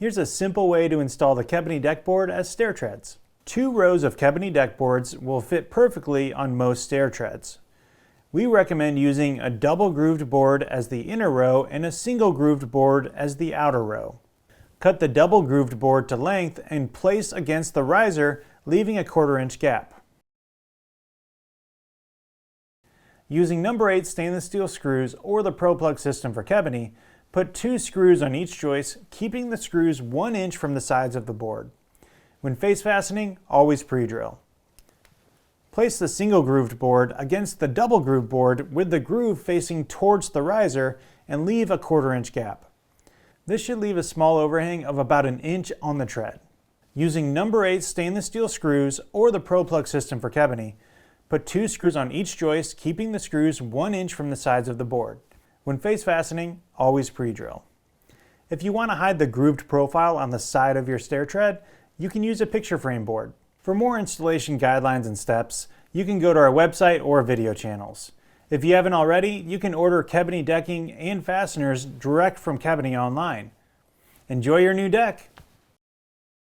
Here's a simple way to install the Kebony Deck Board as stair treads. 2 rows of Kebony Deck Boards will fit perfectly on most stair treads. We recommend using a double grooved board as the inner row and a single grooved board as the outer row. Cut the double grooved board to length and place against the riser, leaving a 1/4 inch gap. Using number 8 stainless steel screws or the Pro plug system for Kebony, put 2 screws on each joist, keeping the screws 1 inch from the sides of the board. When face fastening, always pre-drill. Place the single grooved board against the double grooved board with the groove facing towards the riser and leave a 1/4 inch gap. This should leave a small overhang of about 1 inch on the tread. Using number 8 stainless steel screws or the Pro plug system for Kebony, put 2 screws on each joist, keeping the screws 1 inch from the sides of the board. When face fastening, always pre-drill. If you want to hide the grooved profile on the side of your stair tread, you can use a picture frame board. For more installation guidelines and steps, you can go to our website or video channels. If you haven't already, you can order Kebony decking and fasteners direct from Kebony online. Enjoy your new deck!